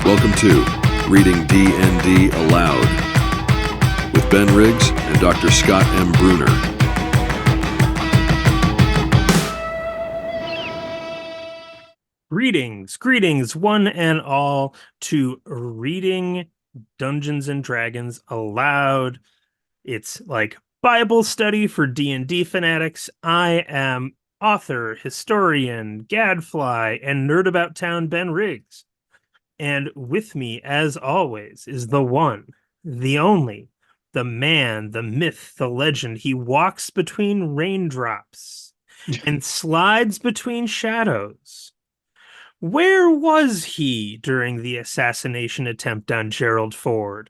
Welcome to Reading D&D Aloud with Ben Riggs and Dr. Scott M. Bruner. Greetings, one and all, to Reading Dungeons and Dragons Aloud. It's like Bible study for D&D fanatics. I am author, historian, gadfly, and nerd about town Ben Riggs. And with me, as always, is the one, the only, the man, the myth, the legend. He walks between raindrops and slides between shadows. Where was he during the assassination attempt on Gerald Ford?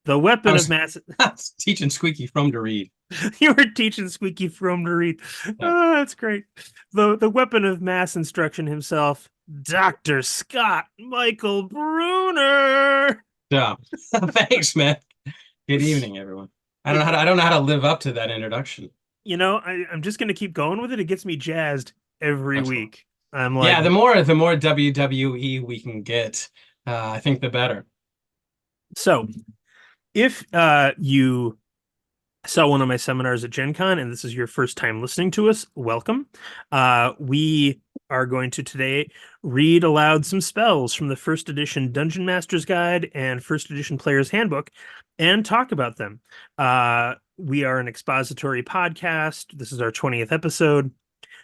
The weapon of mass. I was teaching Squeaky From to read. You were teaching Squeaky From to read. Yeah. Oh, that's great. The weapon of mass instruction himself, Dr. Scott Michael Bruner. Yeah. Thanks, man. Good evening, everyone. I don't know how to live up to that introduction. You know, I'm just gonna keep going with it. It gets me jazzed every week. I'm like, yeah, the more WWE we can get, I think the better. So, if you saw one of my seminars at Gen Con and this is your first time listening to us, welcome. We are going to today read aloud some spells from the first edition Dungeon Master's Guide and first edition Player's Handbook and talk about them. We are an expository podcast. This is our 20th episode.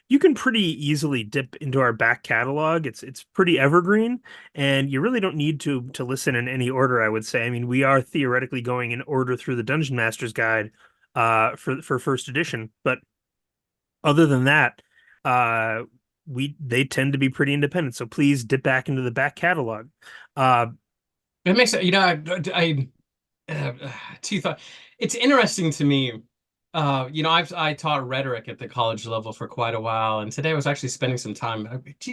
You can pretty easily dip into our back catalog. It's pretty evergreen, and you really don't need to listen in any order, I would say. I mean, we are theoretically going in order through the Dungeon Master's Guide for first edition, but other than that, they tend to be pretty independent. So please dip back into the back catalog. It makes two thoughts. It's interesting to me. I taught rhetoric at the college level for quite a while, and today I was actually spending some time.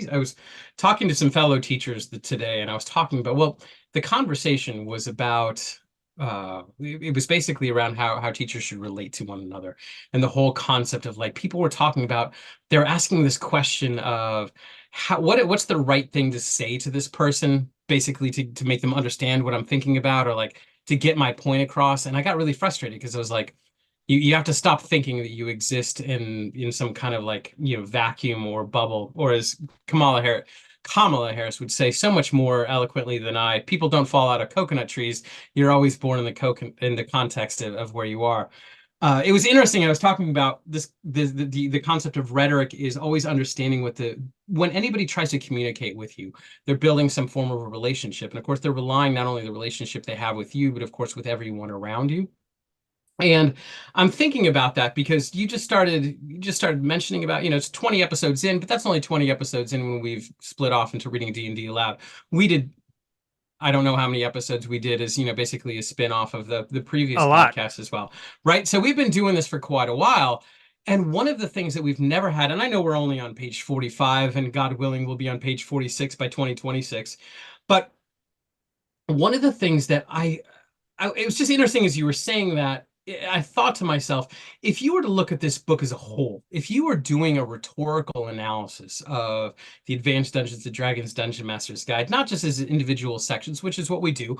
I was talking to some fellow teachers today, and I was talking about, the conversation was about, it was basically around how teachers should relate to one another, and the whole concept of like people were talking about, they're asking this question of what's the right thing to say to this person, basically to make them understand what I'm thinking about, or like to get my point across, and I got really frustrated because I was like, you have to stop thinking that you exist in some kind of like, vacuum or bubble, or as Kamala Harris would say so much more eloquently than I, people don't fall out of coconut trees. You're always born in the context of where you are. It was interesting. I was talking about the concept of rhetoric is always understanding when anybody tries to communicate with you, they're building some form of a relationship. And of course, they're relying not only the relationship they have with you, but of course with everyone around you. And I'm thinking about that because you just started mentioning about, it's 20 episodes in, but that's only 20 episodes in when we've split off into reading D&D aloud. We did, I don't know how many episodes we did as, basically a spin-off of the previous podcast as well. Right. So we've been doing this for quite a while. And one of the things that we've never had, and I know we're only on page 45 and God willing, we'll be on page 46 by 2026. But one of the things that it was just interesting as you were saying that, I thought to myself, if you were to look at this book as a whole, if you were doing a rhetorical analysis of the Advanced Dungeons and Dragons Dungeon Master's Guide, not just as individual sections, which is what we do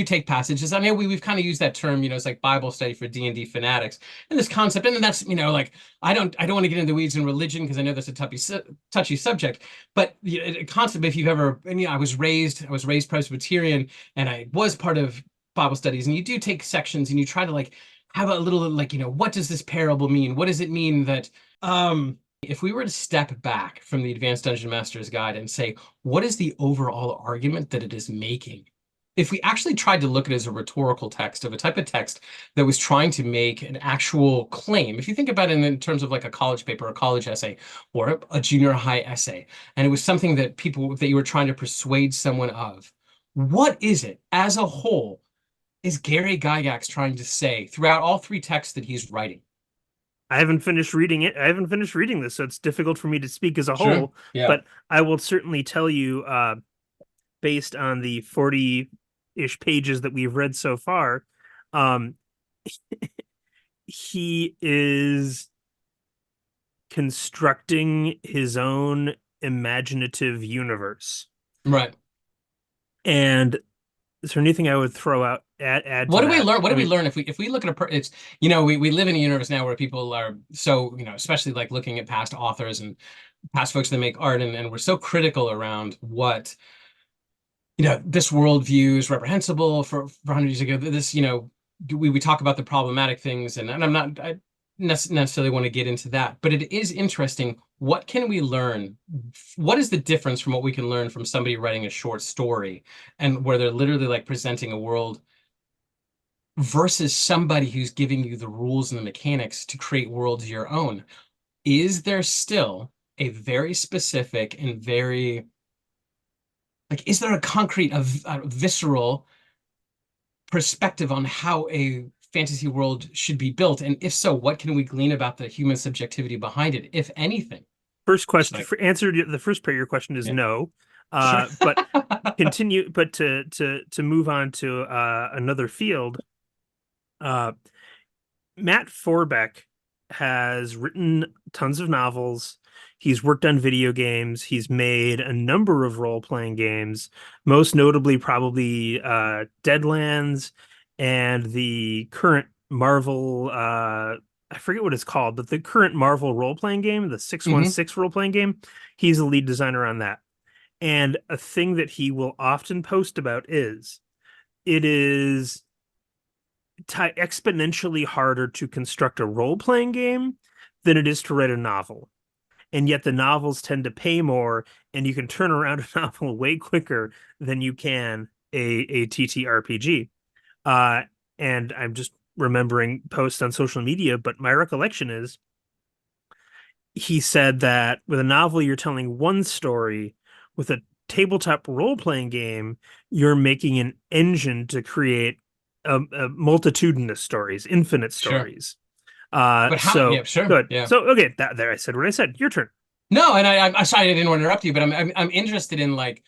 take passages. I know we've kind of used that term, it's like Bible study for D&D fanatics, and this concept, and then that's, like, I don't want to get into the weeds in religion because I know that's a touchy subject, but a concept, if you've ever, and I was raised Presbyterian, and I was part of Bible studies, and you do take sections and you try to like have a little like, what does this parable mean? What does it mean that if we were to step back from the Advanced Dungeon Master's Guide and say, what is the overall argument that it is making? If we actually tried to look at it as a rhetorical text, of a type of text that was trying to make an actual claim, if you think about it in terms of like a college paper, a college essay, or a junior high essay, and it was something that you were trying to persuade someone of, what is it as a whole is Gary Gygax trying to say throughout all three texts that he's writing? I haven't finished reading it. I haven't finished reading this, so it's difficult for me to speak as a whole. Yeah. But I will certainly tell you, based on the 40-ish pages that we've read so far, he is constructing his own imaginative universe. Right. And is there anything I would throw out add to What do we that? learn? What I do we mean, learn if we look at it's, you know, we live in a universe now where people are so, you know, especially like looking at past authors and past folks that make art, and we're so critical around what, you know, this worldview is reprehensible for hundreds of years ago. This, you know, we talk about the problematic things, and I'm not, I necessarily want to get into that, but it is interesting. What can we learn? What is the difference from what we can learn from somebody writing a short story and where they're literally like presenting a world versus somebody who's giving you the rules and the mechanics to create worlds of your own? Is there still a very specific and very, like, is there a concrete, a visceral perspective on how a fantasy world should be built? And if so, what can we glean about the human subjectivity behind it, if anything? first Just question like, for answer to the first part of your question is yeah, no. sure. But continue, but to move on to another field, uh, Matt Forbeck has written tons of novels. He's worked on video games. He's made a number of role-playing games, most notably probably Deadlands and the current Marvel I forget what it's called, but the current Marvel role-playing game, the Hmm. 616 role-playing game, he's a lead designer on that. And a thing that he will often post about is it is exponentially harder to construct a role-playing game than it is to write a novel. And yet the novels tend to pay more, and you can turn around a novel way quicker than you can a TTRPG. Uh, and I'm just remembering posts on social media, but my recollection is he said that with a novel, you're telling one story. With a tabletop role playing game, you're making an engine to create a multitudinous stories, infinite Sure. stories. But how, So yeah, sure. good. Yeah. So okay, there I said what I said. Your turn. No, and I'm sorry I didn't want to interrupt you, but I'm interested in like,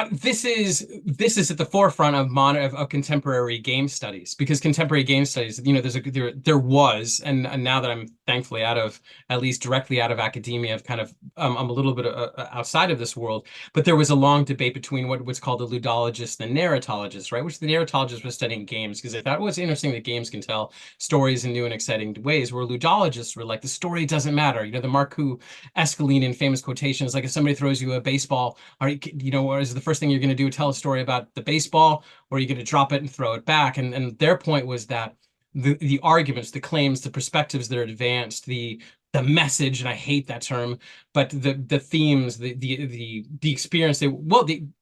this is at the forefront of of contemporary game studies, because contemporary game studies, you know, there was, and now that I'm thankfully out of, at least directly out of academia, I've kind of I'm a little bit outside of this world, but there was a long debate between what's called the ludologist and the narratologist, right? Which the narratologist was studying games because they thought it was interesting that games can tell stories in new and exciting ways, where ludologists were like, the story doesn't matter. You know, the Marcoux Escalene famous quotation is like, if somebody throws you a baseball, are you know, or is the first thing you're going to do tell a story about the baseball, or are you going to drop it and throw it back? And their point was that the arguments, the claims, the perspectives that are advanced, the message, and I hate that term, but the themes, the experience,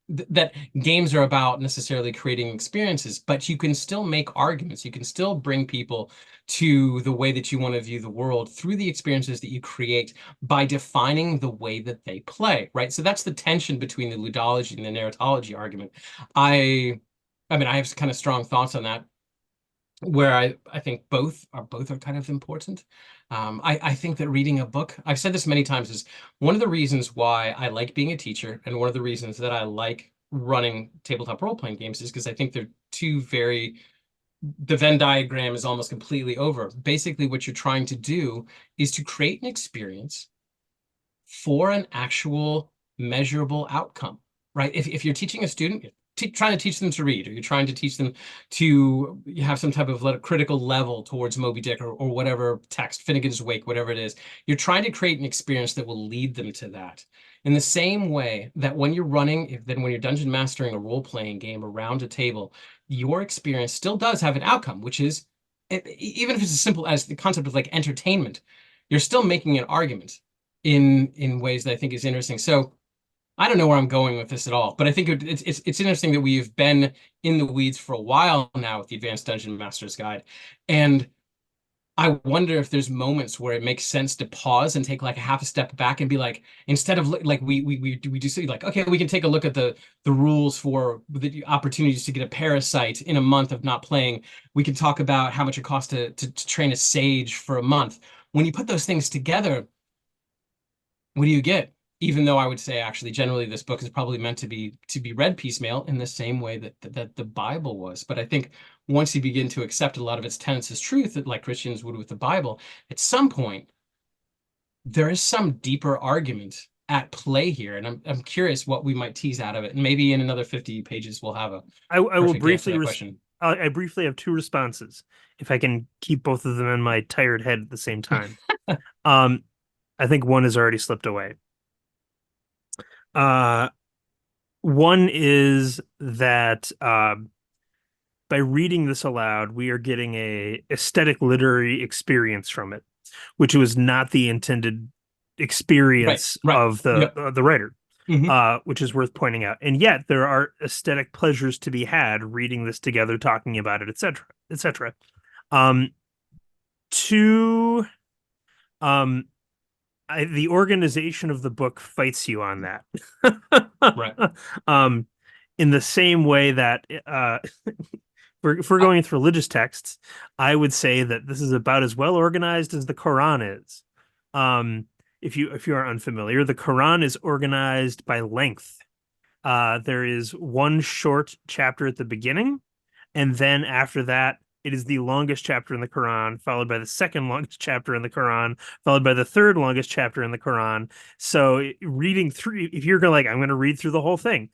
that games are about necessarily creating experiences, but you can still make arguments. You can still bring people to the way that you want to view the world through the experiences that you create by defining the way that they play, right? So that's the tension between the ludology and the narratology argument. I, I mean, I have kind of strong thoughts on that, where I think both are kind of important. I think that reading a book, I've said this many times, is one of the reasons why I like being a teacher, and one of the reasons that I like running tabletop role-playing games, is because I think they're two very, the Venn diagram is almost completely over. Basically, what you're trying to do is to create an experience for an actual measurable outcome, right? If you're teaching a student, trying to teach them to read, or you're trying to teach them to have some type of critical level towards Moby Dick, or whatever text, Finnegan's Wake, whatever it is, you're trying to create an experience that will lead them to that. In the same way that when you're running, when you're dungeon mastering a role-playing game around a table, your experience still does have an outcome, which is, even if it's as simple as the concept of like entertainment, you're still making an argument in ways that I think is interesting. So I don't know where I'm going with this at all, but I think it's interesting that we've been in the weeds for a while now with the Advanced Dungeon Master's Guide, and I wonder if there's moments where it makes sense to pause and take like a half a step back and be like, instead of like we do see like, okay, we can take a look at the rules for the opportunities to get a parasite in a month of not playing. We can talk about how much it costs to train a sage for a month. When you put those things together, what do you get? Even though I would say actually generally this book is probably meant to be read piecemeal in the same way that the Bible was. But I think once you begin to accept a lot of its tenets as truth, that like Christians would with the Bible, at some point there is some deeper argument at play here, and I'm curious what we might tease out of it. And maybe in another 50 pages we'll have a I will perfect answer to briefly that question. I briefly have two responses, if I can keep both of them in my tired head at the same time. I think one has already slipped away. One is that by reading this aloud, we are getting a aesthetic literary experience from it, which was not the intended experience Right. of Yep. the writer, Mhm. which is worth pointing out. And yet there are aesthetic pleasures to be had reading this together, talking about it, etc., etc. Two, um, the organization of the book fights you on that. Right. In the same way that if we're going with religious texts, I would say that this is about as well organized as the Quran is. If you are unfamiliar, the Quran is organized by length. There is one short chapter at the beginning, and then after that, it is the longest chapter in the Quran, followed by the second longest chapter in the Quran, followed by the third longest chapter in the Quran. So reading through, if you're like, I'm going to read through the whole thing,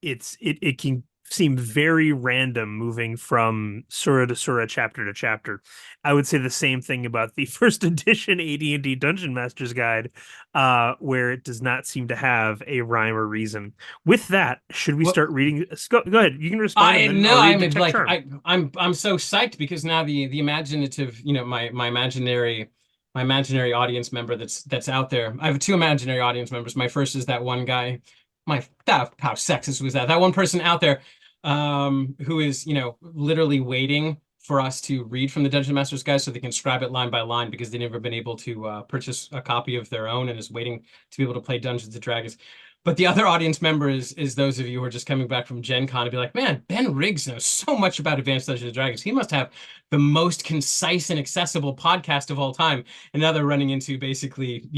it can seem very random moving from surah to surah, chapter to chapter. I would say the same thing about the first edition AD&D Dungeon Master's Guide, where it does not seem to have a rhyme or reason. With that, should we start reading? Go ahead. You can respond, and then No, I'll I read mean, Detect like, Charm. I'm so psyched because now the imaginative, my imaginary audience member that's out there. I have two imaginary audience members. My first is that one guy. How sexist was that? That one person out there, who is, literally waiting for us to read from the Dungeon Master's Guide so they can scribe it line by line because they've never been able to purchase a copy of their own and is waiting to be able to play Dungeons and Dragons. But the other audience member is those of you who are just coming back from Gen Con and be like, man, Ben Riggs knows so much about Advanced Dungeons and Dragons. He must have the most concise and accessible podcast of all time. And now they're running into basically,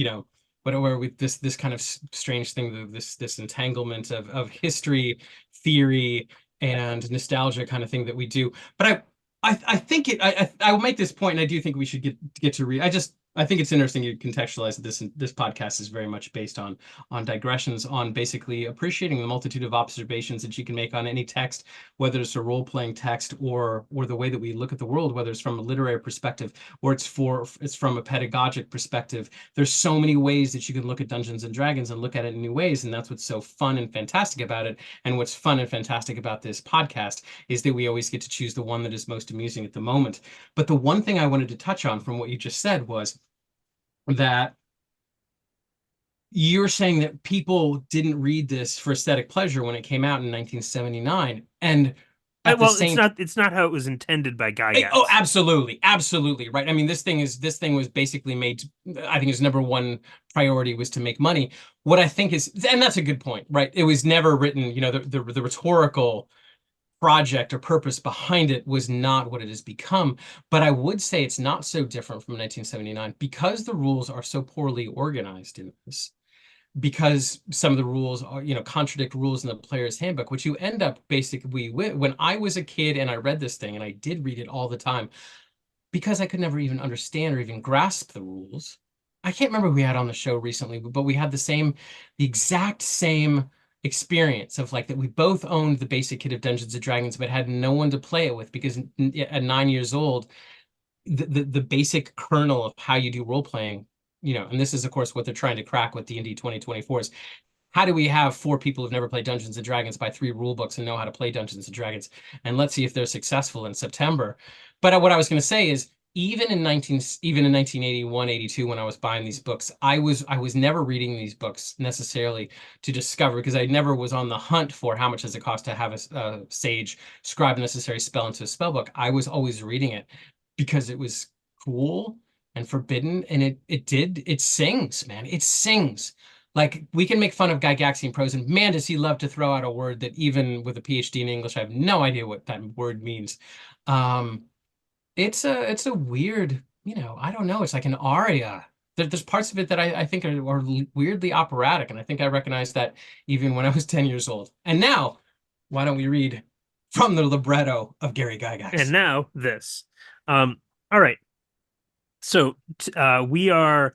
whatever with this kind of strange thing, this entanglement of history, theory, and nostalgia kind of thing that we do. But I think I will make this point, and I do think we should get to read. I think it's interesting to contextualize that this podcast is very much based on digressions, on basically appreciating the multitude of observations that you can make on any text, whether it's a role-playing text or the way that we look at the world, whether it's from a literary perspective or it's from a pedagogic perspective. There's so many ways that you can look at Dungeons and Dragons and look at it in new ways, and that's what's so fun and fantastic about it. And what's fun and fantastic about this podcast is that we always get to choose the one that is most amusing at the moment. But the one thing I wanted to touch on from what you just said was that you're saying that people didn't read this for aesthetic pleasure when it came out in 1979, and at the same it's not how it was intended by Gygax. Oh, absolutely, absolutely right. I mean, this thing was basically made. I think its number one priority was to make money. What I think is, and that's a good point, right? It was never written. The rhetorical project or purpose behind it was not what it has become. But I would say it's not so different from 1979 because the rules are so poorly organized in this. Because some of the rules are, contradict rules in the player's handbook, which you end up basically with. When I was a kid and I read this thing, and I did read it all the time, because I could never even understand or even grasp the rules. I can't remember who we had on the show recently, but we had the exact same experience of like that we both owned the basic kit of Dungeons and Dragons, but had no one to play it with because at 9 years old, the basic kernel of how you do role playing, and this is of course what they're trying to crack with D&D 2024 is how do we have 4 people who've never played Dungeons and Dragons buy 3 rule books and know how to play Dungeons and Dragons, and let's see if they're successful in September. But what I was going to say is even in 1981, 82, when I was buying these books, I was never reading these books necessarily to discover, because I never was on the hunt for how much does it cost to have a sage scribe a necessary spell into a spell book. I was always reading it because it was cool and forbidden, and it sings, man. It sings. Like, we can make fun of Gygaxian prose, and man, does he love to throw out a word that even with a PhD in English, I have no idea what that word means. It's a weird, I don't know. It's like an aria. There's parts of it that I think are weirdly operatic, and I think I recognized that even when I was 10 years old. And now, why don't we read from the libretto of Gary Gygax? And now this. All right. So we are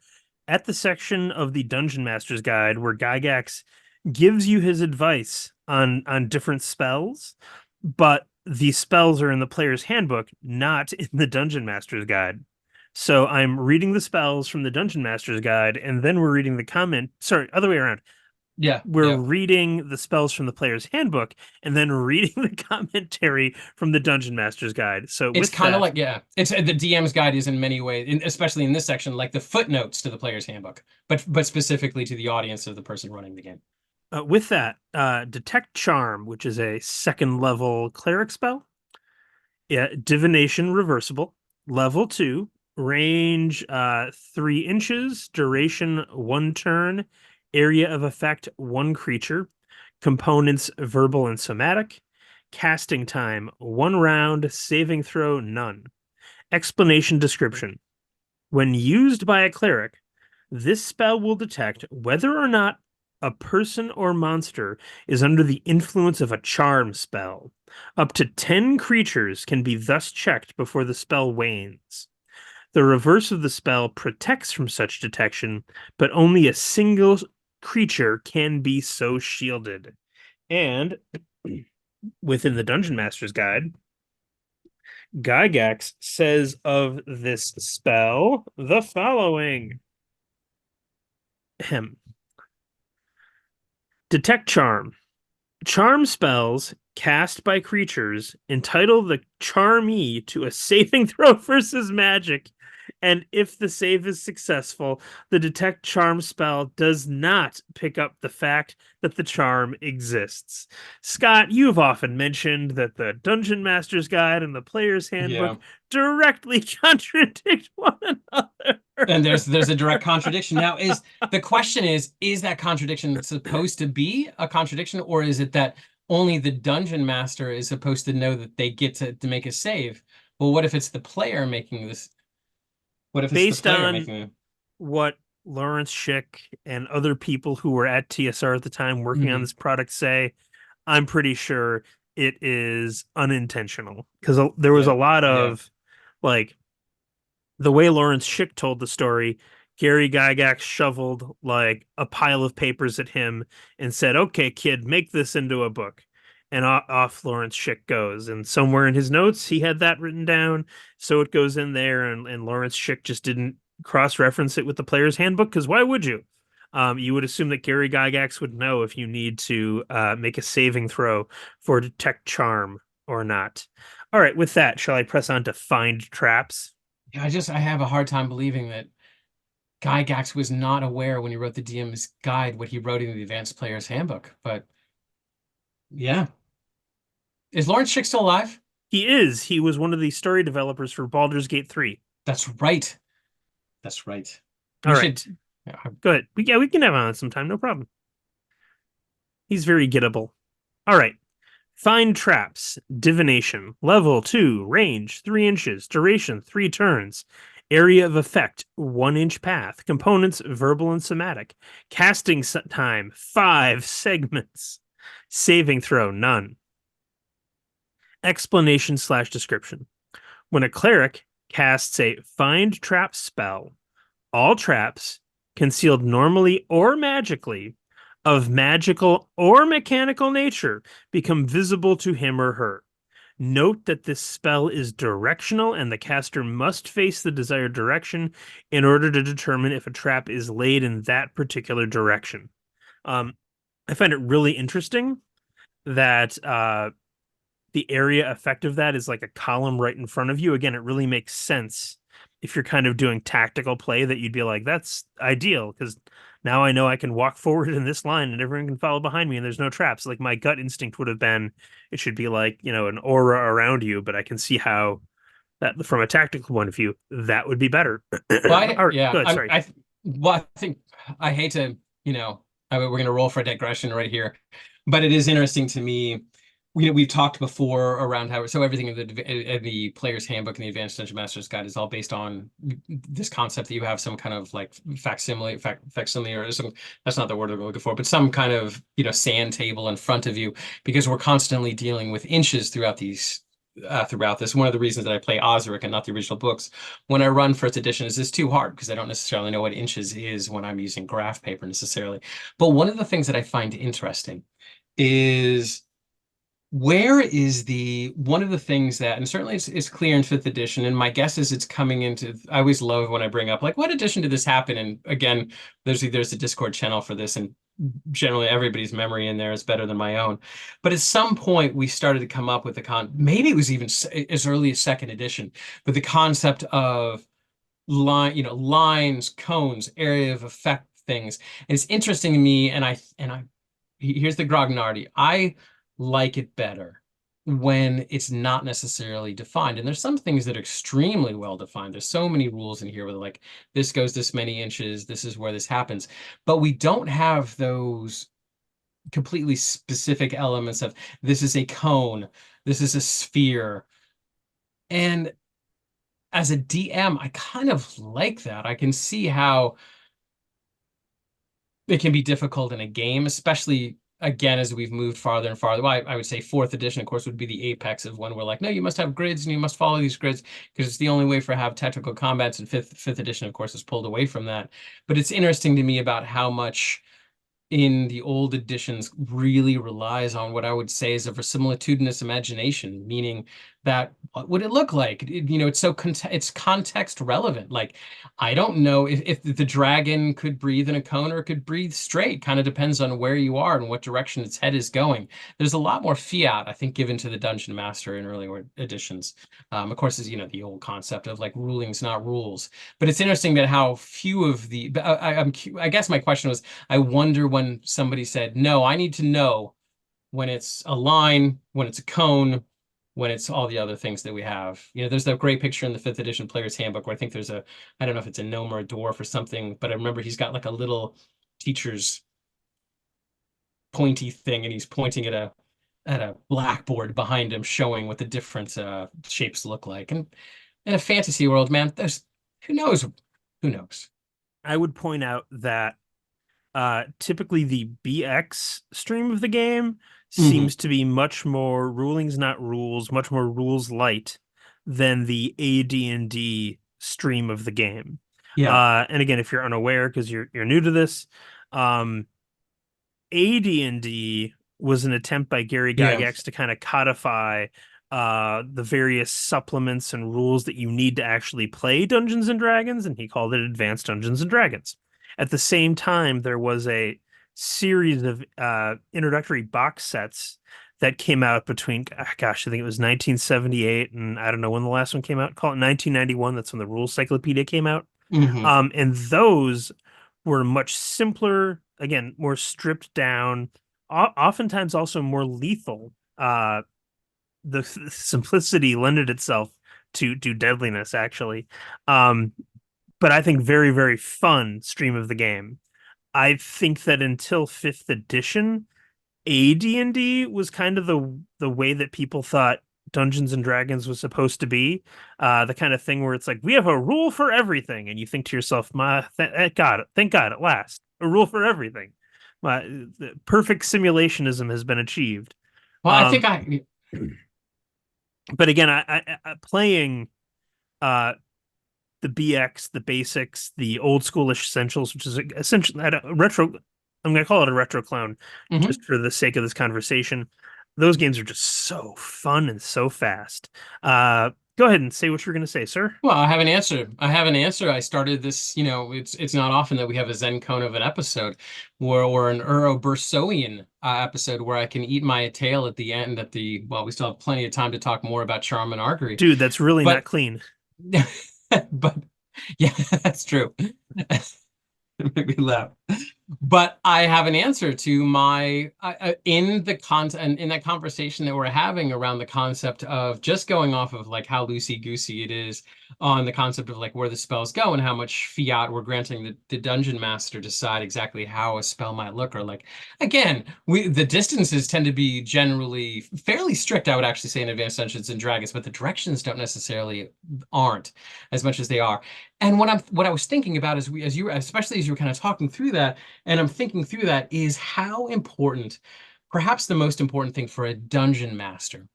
at the section of the Dungeon Master's Guide where Gygax gives you his advice on different spells, but the spells are in the player's handbook, not in the Dungeon Master's Guide. So I'm reading the spells from the Dungeon Master's Guide, and then we're reading the comment. Sorry, other way around. Yeah, We're reading the spells from the player's handbook and then reading the commentary from the Dungeon Master's Guide. So it's kind of like, it's the DM's guide is in many ways, especially in this section, like the footnotes to the player's handbook, but specifically to the audience of the person running the game. With that, Detect Charm, which is a 2nd level cleric spell. Yeah, Divination reversible. Level 2, range 3 inches, duration 1 turn, area of effect 1 creature, components verbal and somatic, casting time 1 round, saving throw none. Explanation description. When used by a cleric, this spell will detect whether or not a person or monster is under the influence of a charm spell. Up to 10 creatures can be thus checked before the spell wanes. The reverse of the spell protects from such detection, but only a single creature can be so shielded. And within the Dungeon Master's Guide, Gygax says of this spell the following. Detect Charm. Charm spells cast by creatures entitle the charmee to a saving throw versus magic, and if the save is successful, the Detect Charm spell does not pick up the fact that the charm exists. Scott, you've often mentioned that the Dungeon Master's Guide and the Player's Handbook directly contradict one another. And there's a direct contradiction. Now, the question is that contradiction supposed to be a contradiction, or is it that only the Dungeon Master is supposed to know that they get to make a save? Well, what if it's the player making this? What if based on what Lawrence Schick and other people who were at TSR at the time working on this product say, I'm pretty sure it is unintentional, because there was a lot of like the way Lawrence Schick told the story. Gary Gygax shoveled like a pile of papers at him and said, "Okay, kid, make this into a book." And off Lawrence Schick goes. And somewhere in his notes, he had that written down. So it goes in there, and Lawrence Schick just didn't cross-reference it with the Player's Handbook, because why would you? You would assume that Gary Gygax would know if you need to make a saving throw for Detect Charm or not. All right, with that, shall I press on to Find Traps? Yeah, I have a hard time believing that Gygax was not aware when he wrote the DM's Guide what he wrote in the Advanced Player's Handbook. But yeah. Is Lawrence Schick still alive? He is. He was one of the story developers for Baldur's Gate 3. That's right. That's right. All right. Go ahead. We can have him on sometime. No problem. He's very gettable. All right. Find Traps. Divination. Level 2. Range 3 inches. Duration 3 turns. Area of effect 1 inch path. Components verbal and somatic. Casting time 5 segments. Saving throw none. Explanation/description. When a cleric casts a Find Trap spell, all traps, concealed normally or magically, of magical or mechanical nature, become visible to him or her. Note that this spell is directional, and the caster must face the desired direction in order to determine if a trap is laid in that particular direction. I find it really interesting that the area effect of that is like a column right in front of you. Again, it really makes sense if you're kind of doing tactical play, that you'd be like, that's ideal, because now I know I can walk forward in this line and everyone can follow behind me and there's no traps. Like my gut instinct would have been, it should be like, an aura around you, but I can see how that from a tactical point of view, that would be better. Well, All right, go ahead, sorry. I think I hate to, we're going to roll for a digression right here, but it is interesting to me. We've talked before around how everything in the Player's Handbook and the Advanced Dungeon Master's Guide is all based on this concept that you have some kind of like facsimile, or some, that's not the word I'm looking for, but some kind of sand table in front of you, because we're constantly dealing with inches throughout these throughout this. One of the reasons that I play Osric and not the original books when I run first edition is it's too hard because I don't necessarily know what inches is when I'm using graph paper necessarily. But one of the things that I find interesting is where is one of the things that, and certainly it's clear in fifth edition, and my guess is it's coming into, I always love when I bring up like, what edition did this happen? And again, there's a Discord channel for this, and generally everybody's memory in there is better than my own. But at some point we started to come up with maybe it was even as early as second edition, but the concept of lines, cones, area of effect things. And it's interesting to me, and here's the grognardi. I like it better when it's not necessarily defined. And there's some things that are extremely well defined. There's so many rules in here where like this goes this many inches, this is where this happens. But we don't have those completely specific elements of this is a cone, this is a sphere. And as a DM, I kind of like that. I can see how it can be difficult in a game, especially again, as we've moved farther and farther. Well, I would say fourth edition, of course, would be the apex of when we're like, no, you must have grids and you must follow these grids because it's the only way for have technical combats. And fifth edition, of course, is pulled away from that. But it's interesting to me about how much in the old editions really relies on what I would say is a verisimilitudinous imagination, meaning that what would it look like? It's it's context relevant. Like, I don't know if the dragon could breathe in a cone or it could breathe straight. Kind of depends on where you are and what direction its head is going. There's a lot more fiat, I think, given to the dungeon master in earlier editions. Of course, is the old concept of like rulings, not rules. But it's interesting that how few of the. I guess my question was, I wonder when somebody said, no, I need to know when it's a line, when it's a cone, when it's all the other things that we have. There's that great picture in the fifth edition player's handbook where I think there's I don't know if it's a gnome or a dwarf or something, but I remember he's got like a little teacher's pointy thing and he's pointing at a blackboard behind him showing what the different shapes look like. And in a fantasy world, man, who knows? Who knows? I would point out that typically the BX stream of the game seems to be much more rulings, not rules, much more rules light than the AD&D stream of the game. Yeah. And again, if you're unaware, because you're new to this, AD&D was an attempt by Gary Gygax to kind of codify the various supplements and rules that you need to actually play Dungeons and Dragons, and he called it Advanced Dungeons and Dragons. At the same time, there was a series of introductory box sets that came out between, gosh, I think it was 1978, and I don't know when the last one came out. Call it 1991. That's when the Rules Cyclopedia came out. And those were much simpler, again, more stripped down, oftentimes also more lethal. The simplicity lended itself to deadliness, actually. But I think very, very fun stream of the game. I think that until 5th edition, AD&D was kind of the way that people thought Dungeons and Dragons was supposed to be. The kind of thing where it's like, we have a rule for everything. And you think to yourself, thank God at last, a rule for everything. The perfect simulationism has been achieved. Well, I think But again, I playing the BX, the basics, the old schoolish essentials, which is essentially a retro. I'm going to call it a retro clone just for the sake of this conversation. Those games are just so fun and so fast. Go ahead and say what you're going to say, sir. Well, I have an answer. I started this, it's not often that we have a Zen cone of an episode or an Ouroboros episode where I can eat my tail at the end well, we still have plenty of time to talk more about charm and archery. Dude, that's really not clean. But yeah, that's true. Make me laugh. But I have an answer to my in that conversation that we're having around the concept of just going off of like how loosey-goosey it is on the concept of like where the spells go and how much fiat we're granting the dungeon master decide exactly how a spell might look. Or like, again, the distances tend to be generally fairly strict, I would actually say, in Advanced Dungeons and Dragons, but the directions don't necessarily aren't as much as they are. And what I was thinking about especially as you were kind of talking through that, and I'm thinking through that, is how important, perhaps the most important thing for a dungeon master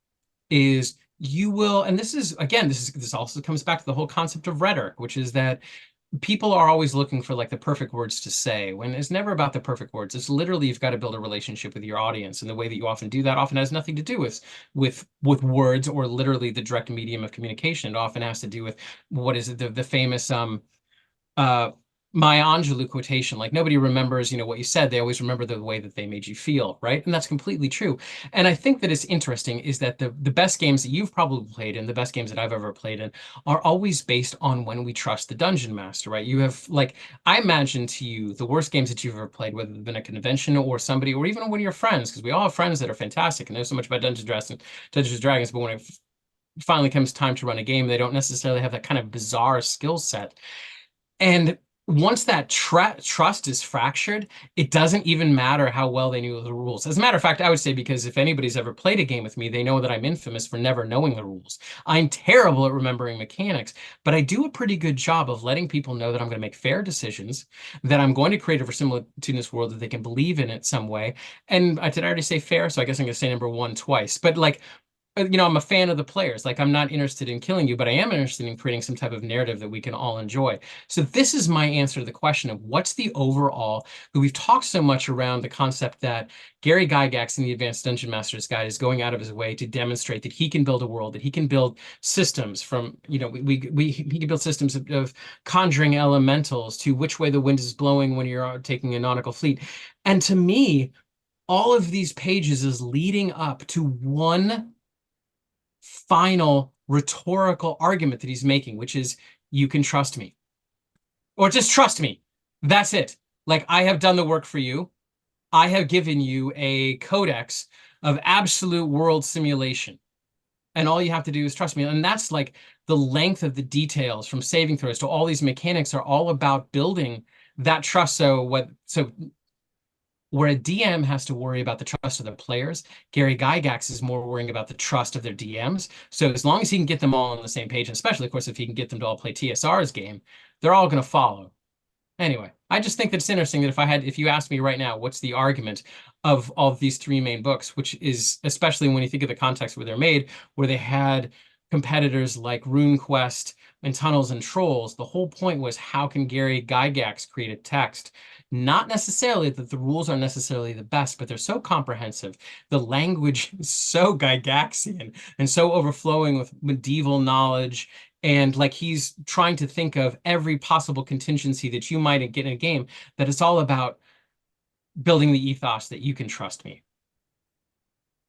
is you will, and this is again, this also comes back to the whole concept of rhetoric, which is that people are always looking for like the perfect words to say, when it's never about the perfect words. It's literally you've got to build a relationship with your audience, and the way that you often do that often has nothing to do with words or literally the direct medium of communication. It often has to do with what is it, the famous uh Maya Angelou quotation, like nobody remembers, what you said. They always remember the way that they made you feel, right? And that's completely true. And I think that it's interesting is that the best games that you've probably played in, the best games that I've ever played in, are always based on when we trust the dungeon master, right? You have, like, I imagine to you the worst games that you've ever played, whether they've been a convention or somebody, or even one of your friends, because we all have friends that are fantastic and know so much about Dungeons and Dragons, but when it finally comes time to run a game, they don't necessarily have that kind of bizarre skill set. And once that trust is fractured, it doesn't even matter how well they knew the rules. As a matter of fact, I would say, because if anybody's ever played a game with me, they know that I'm infamous for never knowing the rules. I'm terrible at remembering mechanics, but I do a pretty good job of letting people know that I'm going to make fair decisions, that I'm going to create a verisimilitudinous world that they can believe in it some way. And did I already say fair? So I guess I'm going to say number one twice. But like, I'm a fan of the players. Like, I'm not interested in killing you, but I am interested in creating some type of narrative that we can all enjoy. So this is my answer to the question of what's the overall, we've talked so much around the concept that Gary Gygax in the Advanced Dungeon Master's Guide is going out of his way to demonstrate that he can build a world, that he can build systems from, he can build systems of conjuring elementals to which way the wind is blowing when you're taking a nautical fleet. And to me, all of these pages is leading up to one final rhetorical argument that he's making, which is, you can trust me, or just trust me. That's it. Like, I have done the work for you. I have given you a codex of absolute world simulation, and all you have to do is trust me. And that's like the length of the details, from saving throws to all these mechanics, are all about building that trust. So where a DM has to worry about the trust of their players, Gary Gygax is more worrying about the trust of their DMs. So as long as he can get them all on the same page, and especially, of course, if he can get them to all play TSR's game, they're all going to follow. Anyway, I just think that it's interesting that if you asked me right now, what's the argument of all of these three main books, which is, especially when you think of the context where they're made, where they had competitors like RuneQuest and Tunnels and Trolls, the whole point was, how can Gary Gygax create a text? Not necessarily that the rules are necessarily the best, but they're so comprehensive. The language is so Gygaxian and so overflowing with medieval knowledge. And like, he's trying to think of every possible contingency that you might get in a game, that it's all about building the ethos that you can trust me.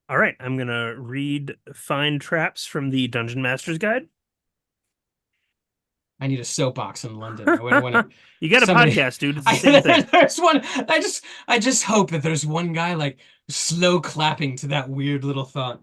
All right, I'm going to read Find Traps from the Dungeon Master's Guide. I need a soapbox in London. You got a podcast, dude. It's the same thing. There's one. I just hope that there's one guy like slow clapping to that weird little thought.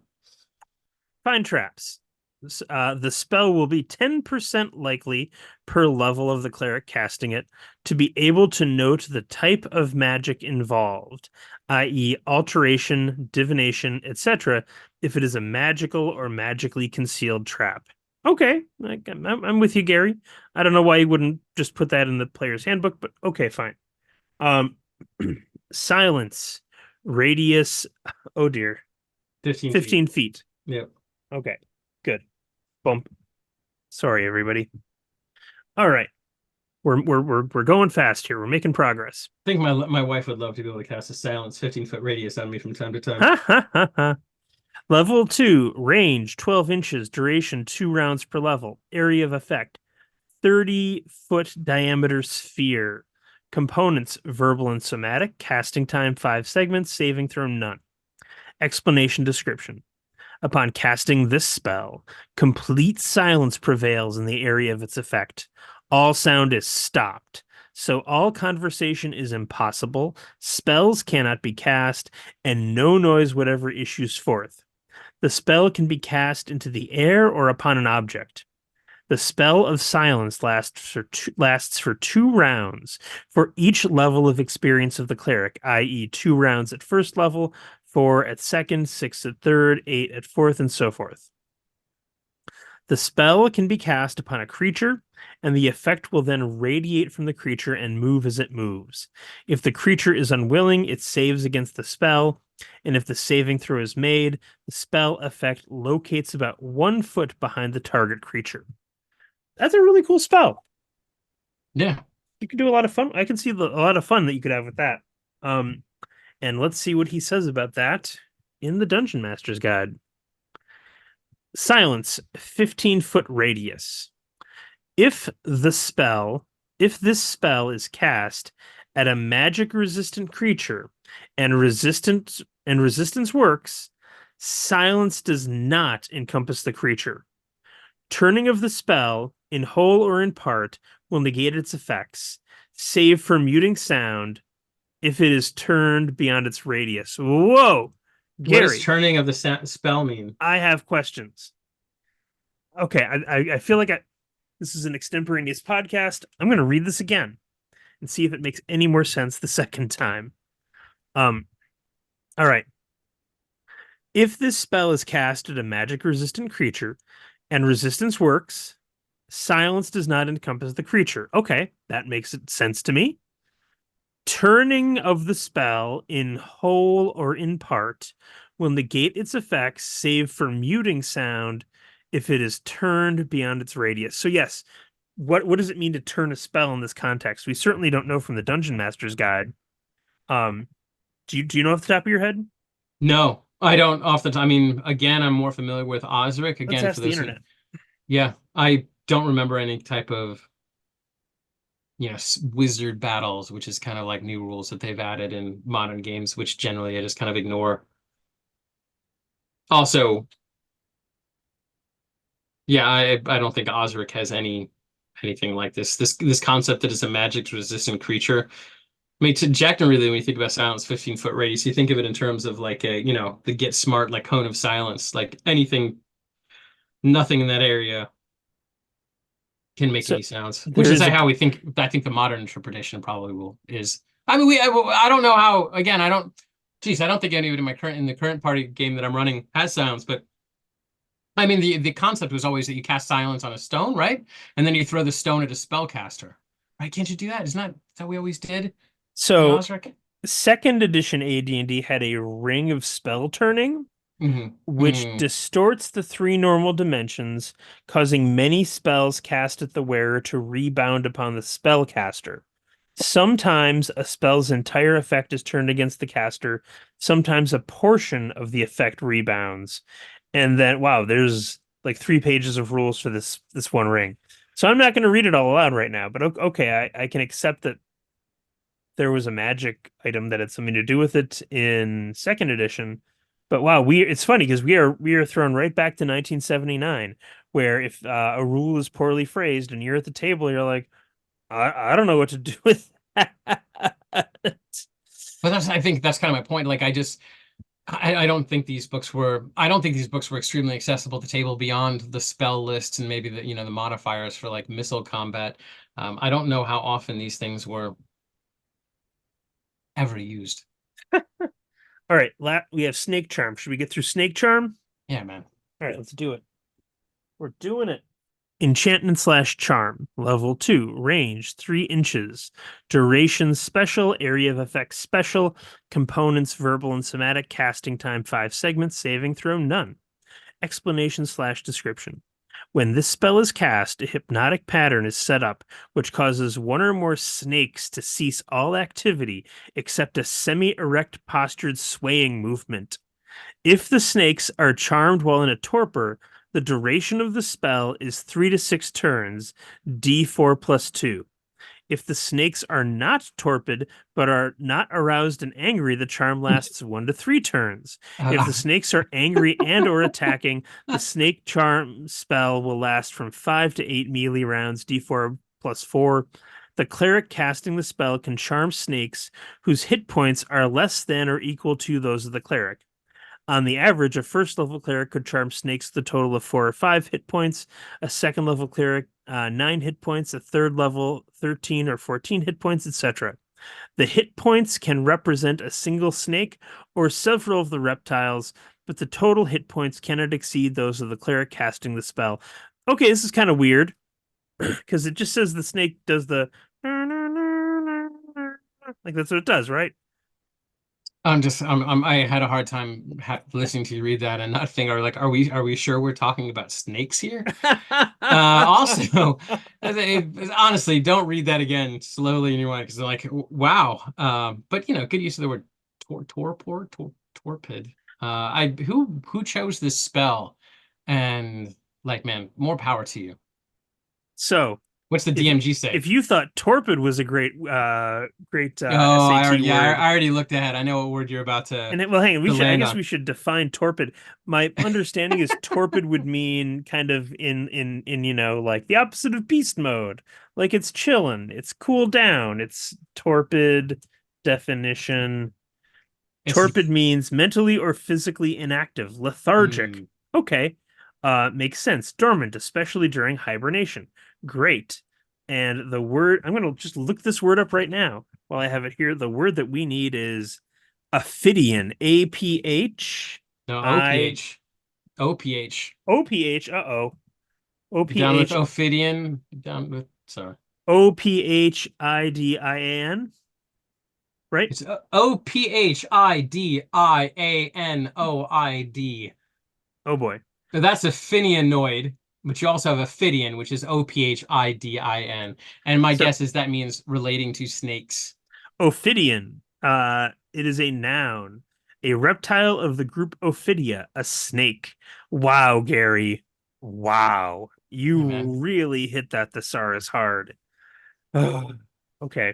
Find Traps. The spell will be 10% likely per level of the cleric casting it to be able to note the type of magic involved, i.e. alteration, divination, etc., if it is a magical or magically concealed trap. Okay, I'm with you, Gary. I don't know why you wouldn't just put that in the player's handbook, but okay, fine. Silence, radius, oh dear, 15 feet. Yep. Okay, good. Bump. Sorry, everybody. All right, we're going fast here. We're making progress. I think my wife would love to be able to cast a silence 15-foot radius on me from time to time. Level 2, range 12 inches, duration 2 rounds per level, area of effect 30-foot diameter sphere, components verbal and somatic, casting time 5 segments, saving throw none. Explanation description. Upon casting this spell, complete silence prevails in the area of its effect. All sound is stopped, so all conversation is impossible, spells cannot be cast, and no noise whatever issues forth. The spell can be cast into the air or upon an object. The spell of silence lasts for 2 rounds for each level of experience of the cleric, i.e. 2 rounds at first level, 4 at second, 6 at third, 8 at fourth, and so forth. The spell can be cast upon a creature, and the effect will then radiate from the creature and move as it moves. If the creature is unwilling, it saves against the spell, and if the saving throw is made, the spell effect locates about 1 foot behind the target creature. That's a really cool spell. Yeah. You can do a lot of fun. I can see a lot of fun that you could have with that. And let's see what he says about that in the Dungeon Master's Guide. Silence, 15-foot radius. If this spell is cast at a magic resistant creature and resistance works, silence does not encompass the creature. Turning of the spell, in whole or in part, will negate its effects, save for muting sound if it is turned beyond its radius. Whoa! What does Gary, turning of the spell mean? I have questions. Okay, I feel like this is an extemporaneous podcast. I'm going to read this again and see if it makes any more sense the second time. All right. If this spell is cast at a magic resistant creature and resistance works, silence does not encompass the creature. Okay, that makes sense to me. Turning of the spell in whole or in part will negate its effects, save for muting sound if it is turned beyond its radius. So yes, what does it mean to turn a spell in this context? We certainly don't know from the Dungeon Master's Guide. Do you know off the top of your head? No, I don't off the top. I mean, again, I'm more familiar with Osric. Let's Again, ask for the those internet. Yeah, I don't remember any type of wizard battles, which is kind of like new rules that they've added in modern games, which generally I just kind of ignore. Also, yeah, I don't think Osric has anything like this. This concept that it's a magic resistant creature. I mean, to Jack and really, when you think about silence, 15-foot radius, you think of it in terms of like the get smart, like cone of silence, like anything, nothing in that area can make So any sounds, which there is is how we think. I think the modern interpretation probably is. I mean, I don't know how. Again, I don't. Geez, I don't think any of it in the current party game that I'm running has sounds, but I mean, the concept was always that you cast silence on a stone, right? And then you throw the stone at a spellcaster, right? Can't you do that? Isn't that we always did in so Osric? second edition AD&D had a ring of spell turning, which Mm-hmm. distorts the 3 normal dimensions, causing many spells cast at the wearer to rebound upon the spellcaster. Sometimes a spell's entire effect is turned against the caster. Sometimes a portion of the effect rebounds. And then, wow, there's like 3 pages of rules for this one ring. So I'm not going to read it all aloud right now, but okay, I can accept that there was a magic item that had something to do with it in second edition. But wow, it's funny because we are thrown right back to 1979, where if a rule is poorly phrased and you're at the table, you're like, I don't know what to do with that. But I think that's kind of my point. Like, I don't think these books were extremely accessible to table beyond the spell lists and maybe the modifiers for like missile combat. I don't know how often these things were ever used. All right, we have Snake Charm. Should we get through Snake Charm? Yeah, man. All right, let's do it. We're doing it. Enchantment/Charm, level 2, range 3 inches, duration special, area of effect special, components verbal and somatic, casting time 5 segments, saving throw none. Explanation/description. When this spell is cast, a hypnotic pattern is set up, which causes one or more snakes to cease all activity except a semi-erect postured swaying movement. If the snakes are charmed while in a torpor, the duration of the spell is 3 to 6 turns, d4 plus 2. If the snakes are not torpid but are not aroused and angry, the charm lasts 1 to 3 turns. If the snakes are angry and or attacking, the snake charm spell will last from 5 to 8 melee rounds, d4 plus 4. The cleric casting the spell can charm snakes whose hit points are less than or equal to those of the cleric. On the average, a first level cleric could charm snakes with a total of 4 or 5 hit points, a second level cleric 9 hit points, a third level 13 or 14 hit points, etc. The hit points can represent a single snake or several of the reptiles, but the total hit points cannot exceed those of the cleric casting the spell. Okay, this is kind of weird because it just says the snake does the like that's what it does, right? I had a hard time listening to you read that and not think, are we sure we're talking about snakes here? Also, honestly, don't read that again slowly in your mind because they're like, wow. But good use of the word torpid. Who chose this spell? And like, man, more power to you. So What's the if DMG say? if you thought torpid was a great Oh, SAT word, I already looked ahead. I know what word you're about to well, hang on, I land guess on. we should define torpid. My understanding is torpid would mean kind of in like the opposite of beast mode. Like it's chilling, it's cool down, it's torpid definition. It's Torpid means mentally or physically inactive, lethargic. mm, Okay. Makes sense. Dormant, especially during hibernation. Great. And the word, I'm going to just look this word up right now while I have it here. The word that we need is Ophidian. APH. no I OPH. OPH. OPH. Uh-oh. You down with OPH. Ophidian? You down with sorry. OPHIDIAN. Right? It's OPHIDIANOID. Oh boy. So that's a Finianoid, but you also have a Phidian, which is OPHIDIN. And my So guess is that means relating to snakes. Ophidian. It is a noun, a reptile of the group Ophidia, a snake. Wow, Gary. Wow. Hey, You man. really hit that thesaurus hard. Ugh. Okay.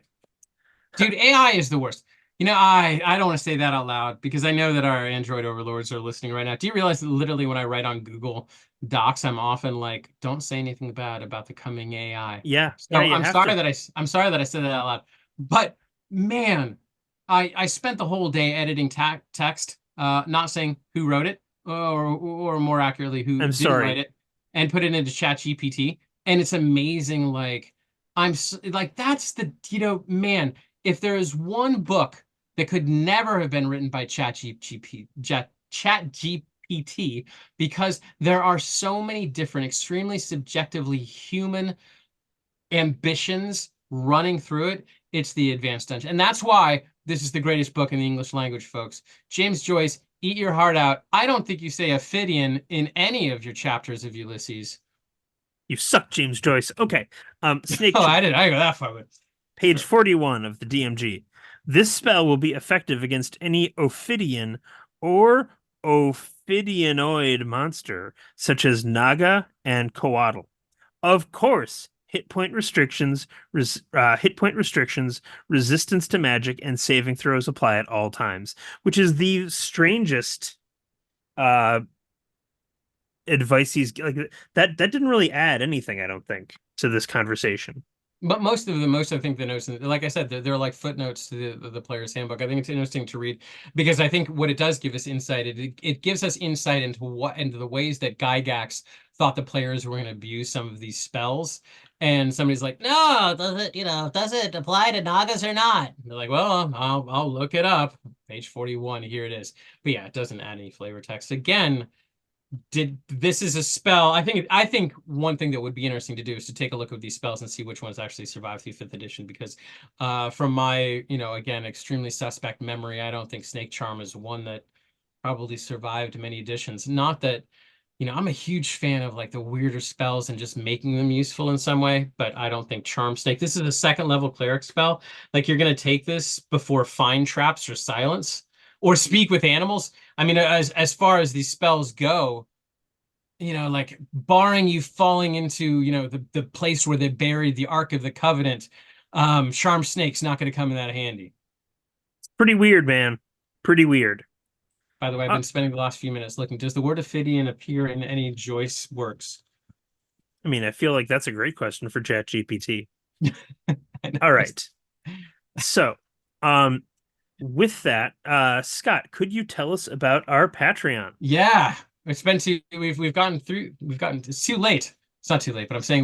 Dude, AI is the worst. I don't want to say that out loud because I know that our Android overlords are listening right now. Do you realize that literally when I write on Google Docs, I'm often like, don't say anything bad about the coming AI. Yeah, So yeah, you have to. I'm sorry that I said that out loud. But man, I spent the whole day editing text, not saying who wrote it, or more accurately, who I'm didn't write sorry. it, and put it into ChatGPT. And it's amazing. Like like that's man, if there is one book that could never have been written by ChatGPT, because there are so many different, extremely subjectively human ambitions running through it, it's the Advanced Dungeon. And that's why this is the greatest book in the English language, folks. James Joyce, eat your heart out. I don't think you say Ophidian in any of your chapters of Ulysses. You suck, James Joyce. Okay. Snake Oh, I Charm. didn't. I go that far with. Page 41 of the DMG. This spell will be effective against any Ophidian or Ophidianoid monster, such as Naga and Coatl. Of course, hit point restrictions, resistance to magic, and saving throws apply at all times, which is the strangest uh advice he's like that didn't really add anything, I don't think, to this conversation. But most I think the notes, like I said, they're like footnotes to the player's handbook. I think it's interesting to read because I think what it does give us insight. It gives us insight into the ways that Gygax thought the players were going to abuse some of these spells. And somebody's like, no, does it apply to Nagas or not? And they're like, well, I'll look it up. Page 41, here it is. But yeah, it doesn't add any flavor text. Again, this is a spell. I think one thing that would be interesting to do is to take a look at these spells and see which ones actually survive through 5th edition, because from my again extremely suspect memory, I don't think Snake Charm is one that probably survived many editions. Not that I'm a huge fan of like the weirder spells and just making them useful in some way, but I don't think Charm Snake, this is a 2nd level cleric spell. Like you're going to take this before Find Traps or Silence or Speak with Animals. I mean, as far as these spells go, like barring you falling into, the place where they buried the Ark of the Covenant, Charm Snake's not going to come in that handy. Pretty weird, man. Pretty weird. By the way, I've been spending the last few minutes looking. Does the word Ophidian appear in any Joyce works? I mean, I feel like that's a great question for ChatGPT. All right. So, with that, Scott, could you tell us about our Patreon? Yeah, we've gotten through. It's too late. It's not too late, but I'm saying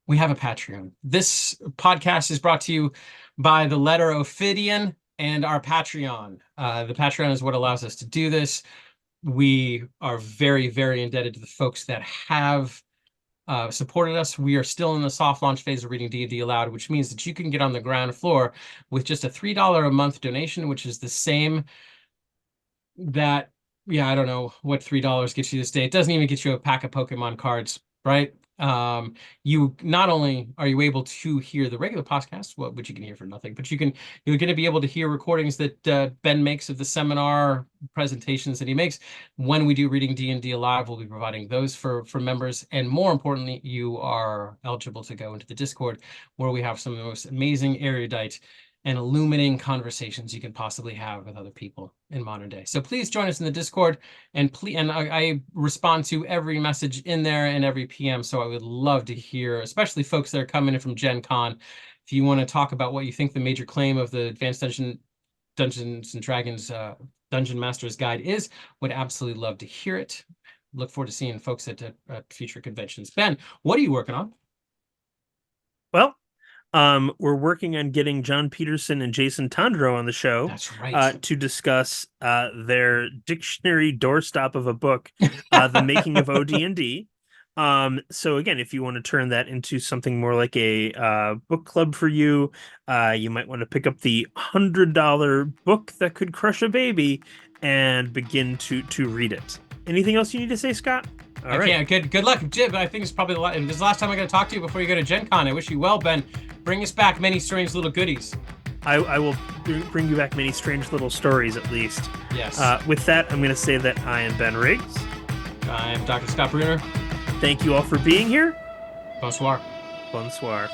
we have a Patreon. This podcast is brought to you by the letter Ophidian and our Patreon. The Patreon is what allows us to do this. We are very, very indebted to the folks that have supported us. We are still in the soft launch phase of reading D&D Aloud, which means that you can get on the ground floor with just a $3 a month donation, which is the same that, yeah, I don't know what $3 gets you this day. It doesn't even get you a pack of Pokemon cards, right? You not only are you able to hear the regular podcast, which you can hear for nothing, but you're going to be able to hear recordings that Ben makes of the seminar presentations that he makes. When we do reading D&D Alive, we'll be providing those for members, and more importantly, you are eligible to go into the Discord, where we have some of the most amazing, erudite, and illuminating conversations you can possibly have with other people in modern day. So please join us in the Discord, and I respond to every message in there and every PM. So I would love to hear, especially folks that are coming in from Gen Con, if you want to talk about what you think the major claim of the Advanced Dungeons and Dragons Dungeon Master's Guide is. Would absolutely love to hear it. Look forward to seeing folks at future conventions. Ben, what are you working on? Well, we're working on getting John Peterson and Jason Tondro on the show. That's right. To discuss their dictionary doorstop of a book, The Making of OD&D. So again, if you want to turn that into something more like a book club for you, you might want to pick up the $100 book that could crush a baby and begin to read it. Anything else you need to say, Scott? All right. Good luck, Jib. I think it's probably this is the last time I'm going to talk to you before you go to Gen Con. I wish you well, Ben. Bring us back many strange little goodies. I will bring you back many strange little stories, at least. Yes. With that, I'm going to say that I am Ben Riggs. I'm Dr. Scott Bruner. Thank you all for being here. Bonsoir. Bonsoir.